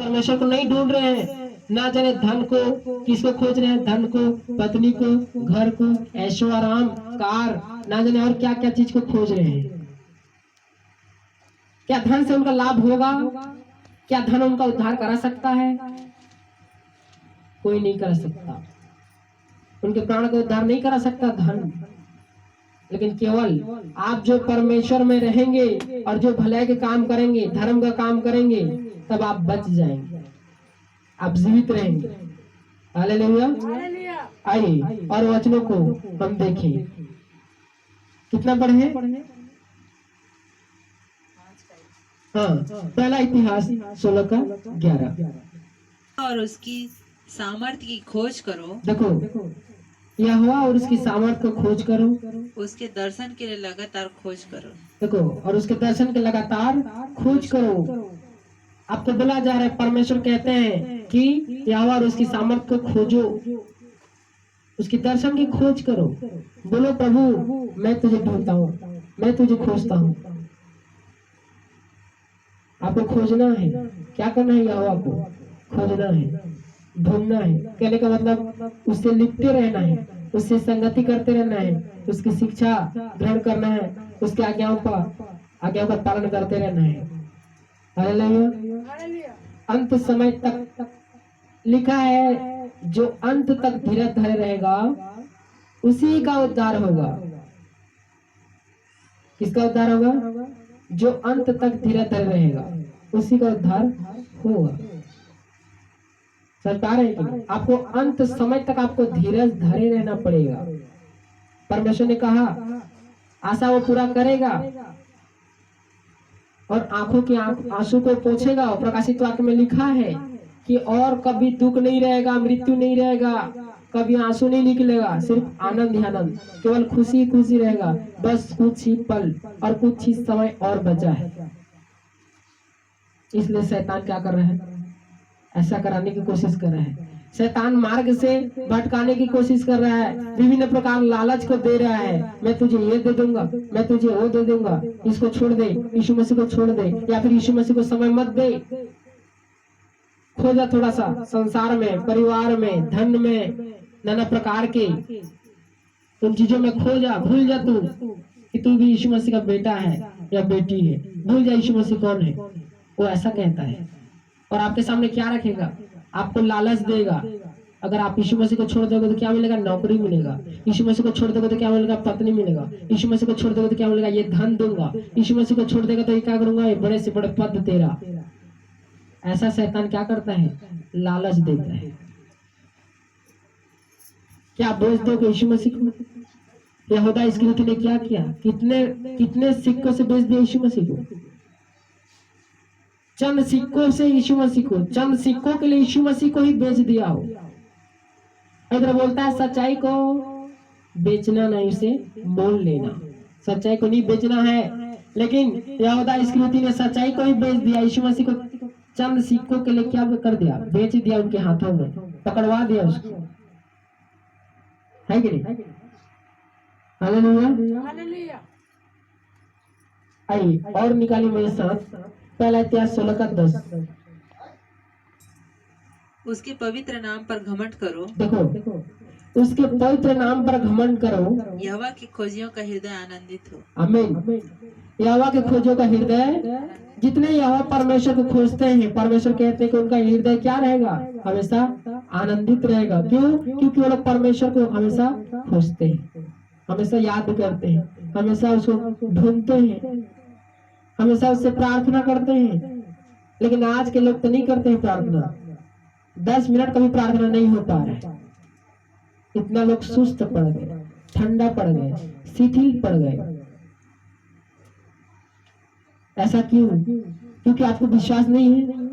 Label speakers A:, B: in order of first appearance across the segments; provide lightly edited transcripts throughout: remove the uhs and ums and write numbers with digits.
A: परमेश्वर को नहीं ढूंढ रहे हैं, ना जाने धन को, किसको खोज रहे हैं, धन को, पत्नी को, घर को, ऐशो आराम, कार, ना जाने और क्या क्या चीज को खोज रहे हैं। क्या धन से उनका लाभ होगा? क्या धन उनका उद्धार करा सकता है? कोई नहीं कर सकता। उनके प्राण का उद्धार नहीं करा सकता धन। लेकिन केवल आप जो परमेश्वर में रहेंगे और जो भलाई के काम करेंगे, धर्म का काम करेंगे, तब आप बच जाएंगे, आप जीवित रहेंगे। हालेलुया। आइए और वचनों को हम देखें। कितना पढ़े? हाँ, पहला इतिहास 16:11।
B: और उसकी सामर्थ्य की खोज करो।
A: देखो, यहोवा और उसकी सामर्थ्य को खोज करो,
B: उसके दर्शन के लिए लगातार खोज करो।
A: देखो, और उसके दर्शन के लगातार खोज करो। आपको बोला जा रहा है, परमेश्वर कहते हैं कि यहोवा और उसकी सामर्थ्य को खोजो, उसकी दर्शन की खोज करो। बोलो, प्रभु मैं तुझे ढूंढता हूँ, मैं तुझे खोजता हूँ। आपको खोजना है। क्या करना है? यहोवा को खोजना है, ढूंढना है। कहने का मतलब उससे लिपटे रहना है, उससे संगति करते रहना है, उसकी शिक्षा ग्रहण करना है, उसके आज्ञाओं का पालन करते रहना है। हालेलुया। अंत समय तक लिखा है, जो अंत तक धीरज धरे रहेगा उसी का उद्धार होगा। किसका उद्धार होगा? जो अंत तक धीरज धरे रहेगा उसी का उद्धार होगा। सरकार है कि आपको अंत समय तक आपको धीरज धरे रहना पड़ेगा। परमेश्वर ने कहा आशा वो पूरा करेगा और आंखों की आंसू को पोंछेगा। और प्रकाशित वाक्य में लिखा है कि और कभी दुख नहीं रहेगा, मृत्यु नहीं रहेगा, कभी आंसू नहीं निकलेगा, सिर्फ आनंद ही आनंद, केवल खुशी खुशी रहेगा। बस कुछ ही पल और कुछ ही समय और बचा है। इसलिए शैतान क्या कर रहा है? ऐसा कराने की कोशिश कर रहा है। शैतान मार्ग से भटकाने की कोशिश कर रहा है, विभिन्न प्रकार लालच को दे रहा है। मैं तुझे ये दे दूंगा, मैं तुझे वो दे दूंगा, इसको छोड़ दे, यीशु मसीह को छोड़ दे, या फिर यीशु मसीह को समय मत दे। खोजा थोड़ा सा संसार में, परिवार में, धन में, नाना प्रकार के तुम चीजों में खो जा। भूल जा तू कि तू भी यीशु मसीह का बेटा है या बेटी है। भूल जा यीशु मसीह कौन है। वो ऐसा कहता है। और आपके सामने क्या रखेगा? आपको लालच देगा। अगर आप यीशु मसीह को छोड़ दोगे तो क्या मिलेगा? नौकरी मिलेगा। यीशु मसीह को छोड़ दोगे तो क्या मिलेगा? पत्नी मिलेगा। यीशु मसीह को छोड़ दोगे तो क्या मिलेगा? ये धन दूंगा। यीशु मसीह को छोड़ देगा तो ये क्या करूंगा? ये बड़े से बड़े पद तेरा। ऐसा शैतान क्या करता है? लालच देता है। क्या बेच दोगे यीशु मसीह को? यहूदा इस्करियोती ने क्या किया? कितने सिक्कों से बेच दिया यीशु मसीह को? चंद सिक्कों से यीशु मसीह को, चंद सिक्कों के लिए यीशु मसीह को ही बेच दिया हो। इधर बोलता है सच्चाई को बेचना नहीं, उसे मोल लेना। सच्चाई को नहीं बेचना है, लेकिन यहूदा इस्करियोती ने सच्चाई को ही बेच दिया। यीशु मसीह को चंद सिक्कों के लिए क्या कर दिया? बेच दिया, उनके हाथों में पकड़वा दिया उसको, है कि नहीं? हालेलुया। आइए और निकाली मेरे साथ पहला इतिहास 16:10।
B: उसके पवित्र नाम पर घमंड करो।
A: देखो, उसके पवित्र नाम पर घमंड करो।
B: यहोवा की खोजियों का हृदय आनंदित हो।
A: आमीन। यहोवा के खोजों का हृदय, जितने यहोवा परमेश्वर को खोजते हैं, परमेश्वर कहते हैं कि उनका हृदय क्या रहेगा? हमेशा आनंदित रहेगा। क्यों? क्योंकि वो लोग परमेश्वर को हमेशा खोजते हैं, हमेशा याद करते हैं, हमेशा उसको ढूंढते हैं, हमेशा उससे प्रार्थना करते हैं। लेकिन आज के लोग तो नहीं करते हैं प्रार्थना। 10 मिनट का भी प्रार्थना नहीं हो पा रहा है। इतना लोग सुस्त पड़ गए, ठंडा पड़ गए, शिथिल पड़ गए। ऐसा क्यों? क्योंकि आपको विश्वास नहीं है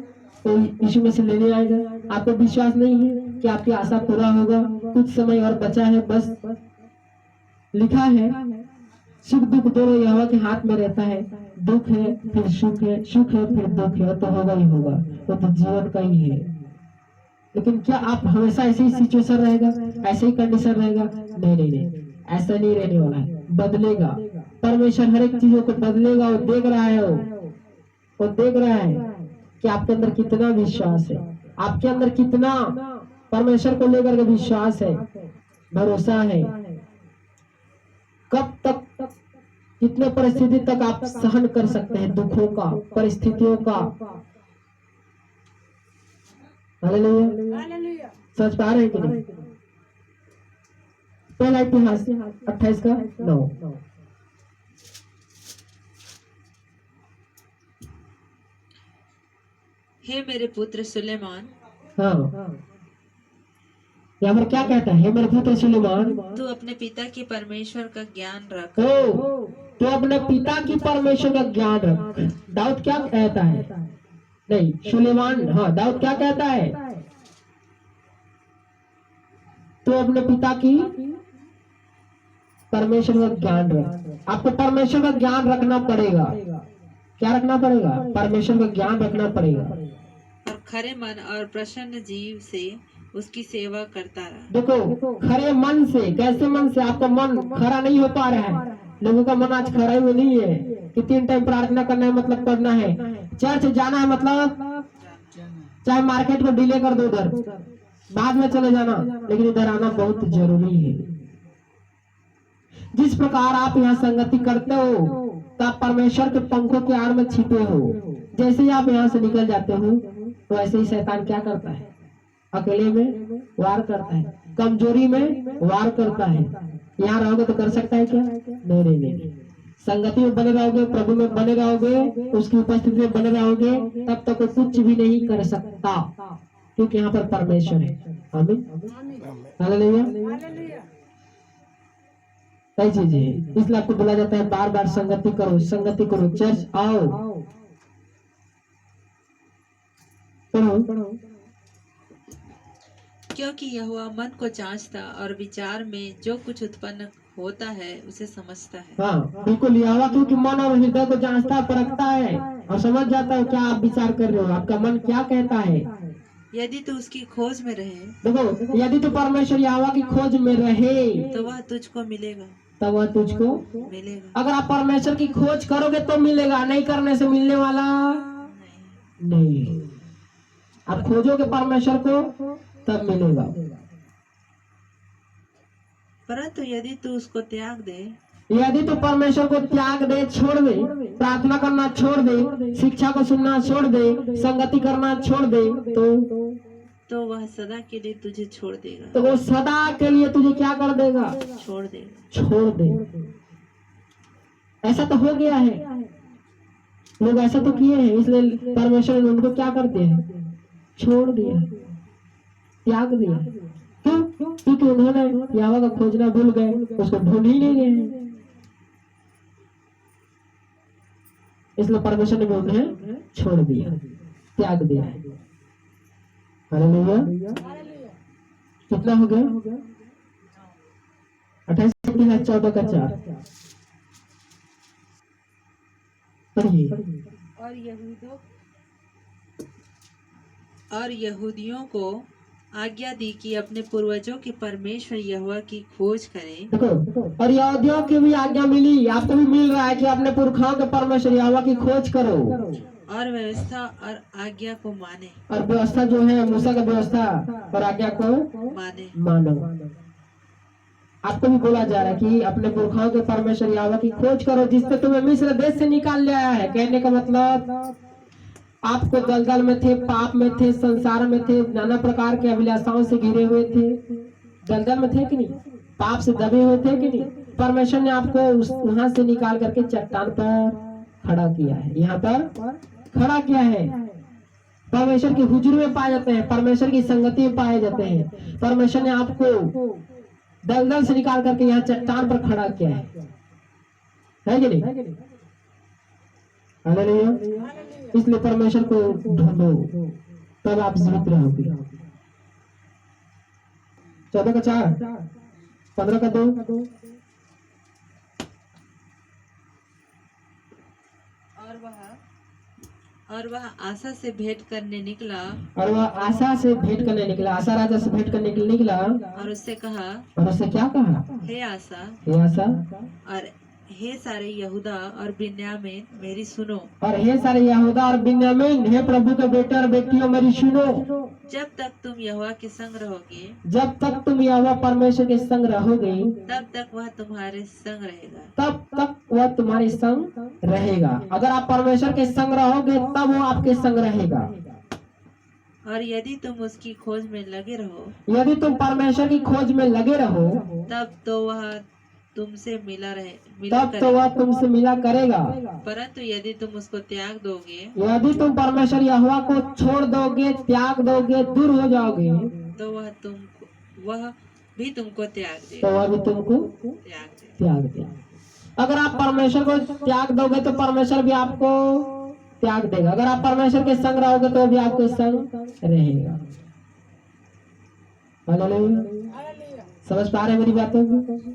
A: तो यीशु में से लेने आएगा। आपको विश्वास नहीं है कि आपकी आशा पूरा होगा, कुछ समय और बचा है बस। लिखा है सुख दुख दोनों यहोवा के हाथ में रहता है। दुख है फिर सुख है, सुख है फिर दुख है, तो होगा ही होगा, वो तो जीवन का ही है। लेकिन क्या आप हमेशा ऐसे ही सिचुएशन रहेगा, ऐसे ही कंडीशन रहेगा? नहीं नहीं नहीं, ऐसा नहीं रहने वाला है। बदलेगा परमेश्वर, हर एक चीजों को बदलेगा। वो देख रहा है, वो देख रहा है। कि आपके अंदर कितना विश्वास है, आपके अंदर कितना परमेश्वर को लेकर के विश्वास है, भरोसा है। कब तक, कितने परिस्थिति तक आप सहन कर सकते हैं दुखों का, परिस्थितियों का। हालेलुया। समझ पा रहे हैं कि नहीं? पहला इतिहास 28:9।
B: हे मेरे पुत्र सुलेमान,
A: हाँ, यहाँ पर क्या कहता है? मेरे पुत्र सुलेमान,
B: तू अपने पिता के परमेश्वर का ज्ञान रख।
A: तो अपने पिता की परमेश्वर का ज्ञान रख। दाऊद क्या कहता है? नहीं, सुलेमान, हाँ, दाऊद क्या कहता है? तो अपने पिता की परमेश्वर का ज्ञान रख। आपको परमेश्वर का ज्ञान रखना पड़ेगा। क्या रखना पड़ेगा? परमेश्वर का ज्ञान रखना पड़ेगा।
B: और खरे मन और प्रसन्न जीव से उसकी सेवा करता रहा।
A: देखो, खरे मन से, कैसे मन से? आपका मन खरा नहीं हो पा रहा है। लोगों का मन आज खरा ही नहीं है कि 3 टाइम प्रार्थना करना है मतलब करना है, चर्च जाना है मतलब चाहे मार्केट को डिले कर दो, उधर बाद में चले जाना, लेकिन इधर आना बहुत जरूरी है। जिस प्रकार आप यहाँ संगति करते हो तो आप परमेश्वर के पंखों के आड़ में छिपे हो। जैसे ही आप यहाँ से निकल जाते हो तो ऐसे ही शैतान क्या करता है? अकेले में वार करता है, कमजोरी में वार करता है। यहाँ रहोगे तो कर सकता है क्या? नहीं। संगति में बने रहोगे, प्रभु में बने रहोगे, उसकी उपस्थिति में बने रहोगे, तब तक तो कुछ भी नहीं कर सकता, क्योंकि यहाँ पर परमेश्वर है। आमीन, हालेलुया। सही चीज है, इसलिए आपको बोला जाता है बार बार संगति करो, संगति करो, चर्च आओ, पढ़ो।
B: क्योंकि यहोवा मन को जांचता और विचार में जो कुछ उत्पन्न होता है उसे समझता है।
A: हाँ, बिल्कुल, यहोवा क्योंकि मन और हृदय को जांचता, परखता है और समझ जाता है क्या आप विचार कर रहे हो, आपका मन क्या कहता है।
B: यदि तू उसकी खोज में रहे
A: देखो, यदि तू परमेश्वर यहोवा की खोज में रहे
B: तो वह तुझको मिलेगा।
A: तब वह तुझको
B: मिलेगा।
A: अगर आप परमेश्वर की खोज करोगे तो मिलेगा, नहीं करने से मिलने वाला नहीं। आप खोजोगे परमेश्वर को तब मिलेगा।
B: परंतु यदि तू उसको त्याग दे,
A: यदि तू परमेश्वर को त्याग दे, छोड़ दे, प्रार्थना करना छोड़ दे, शिक्षा को सुनना छोड़ दे, संगति करना छोड़ दे,
B: तो वह सदा के लिए तुझे छोड़ देगा।
A: तो वो सदा के लिए तुझे क्या कर देगा?
B: छोड़ देगा।
A: छोड़ दे। ऐसा तो हो गया है, लोग ऐसा तो किए हैं, इसलिए परमेश्वर ने उनको क्या कर दिया? छोड़ दिया, त्याग दिया। क्यों? क्योंकि उन्होंने यहोवा का खोजना भूल गए, उसको ढूंढ ही नहीं रहे हैं। इसलिए परमेश्वर ने भी उन्हें छोड़ दिया, त्याग दिया। हालेलुया। कितना हो गया? 28:14 पढ़िए।
B: और यहूदियों को आज्ञा दी कि अपने पूर्वजों के परमेश्वर यहोवा की खोज करें।
A: देखो, और यहूदियों की भी आज्ञा मिली, आपको भी मिल रहा है कि अपने पुरखाओं के परमेश्वर यहोवा की खोज करो
B: और व्यवस्था और आज्ञा को माने।
A: और व्यवस्था जो है मूसा का व्यवस्था और आज्ञा को मानो। आपको भी बोला जा रहा है कि अपने पुरखाओं के परमेश्वर यहोवा की खोज करो, जिससे तुम्हें मिस्र देश से निकाल ले आया है। कहने का मतलब आपको दलदल में थे, पाप में थे, संसार में थे, नाना प्रकार के अभिलाषाओं से घिरे हुए थे, दलदल में थे कि नहीं? पाप से दबे हुए थे कि नहीं? परमेश्वर ने आपको वहां से निकाल करके चट्टान पर खड़ा किया है, यहाँ पर खड़ा किया है। परमेश्वर की हुजूर में पाए जाते हैं, परमेश्वर की संगति में पाए जाते हैं। परमेश्वर ने आपको दलदल से निकाल करके यहाँ चट्टान पर खड़ा किया है कि नहीं? हालेलुया। इसलिए परमेश्वर को ढूंढो, तब आप जीवित रहोगे। 14:4, 15:2।
B: और वह आशा से भेंट करने निकला।
A: और वह आशा से भेंट करने निकला, आशा राजा से भेंट करने के लिए निकला।
B: और उससे कहा,
A: और उससे क्या कहा?
B: हे आशा,
A: हे आशा,
B: और हे सारे यहूदा और बिन्यामीन मेरी सुनो।
A: और हे सारे यहूदा और बिन्यामीन, हे प्रभु के बेटे और बेटियों मेरी सुनो।
B: जब तक तुम यहोवा के संग रहोगे
A: जब तक तुम यहोवा परमेश्वर के संग रहोगे,
B: तब तक वह तुम्हारे संग रहेगा।
A: तब तक वह तुम्हारे संग रहेगा। अगर आप परमेश्वर के संग रहोगे तब वो आपके संग रहेगा।
B: और यदि तुम उसकी खोज में लगे रहो
A: यदि तुम परमेश्वर की खोज में लगे रहो,
B: तब तो वह तुमसे मिला
A: तब तो
B: करेगा।
A: वह तुमसे मिला करेगा।
B: परंतु यदि तुम उसको त्याग दोगे
A: यदि तुम परमेश्वर यहोवा को छोड़ दोगे, त्याग दोगे, दूर हो जाओगे,
B: तो वह भी तुमको त्याग
A: तो
B: देगा।
A: वह भी तुमको त्याग देगा। अगर आप परमेश्वर को त्याग दोगे तो परमेश्वर भी आपको त्याग देगा। अगर आप परमेश्वर के संग रहोगे तो भी आपके संग रहेगा। हालेलुया। समझ पा रहे हैं मेरी बातों को?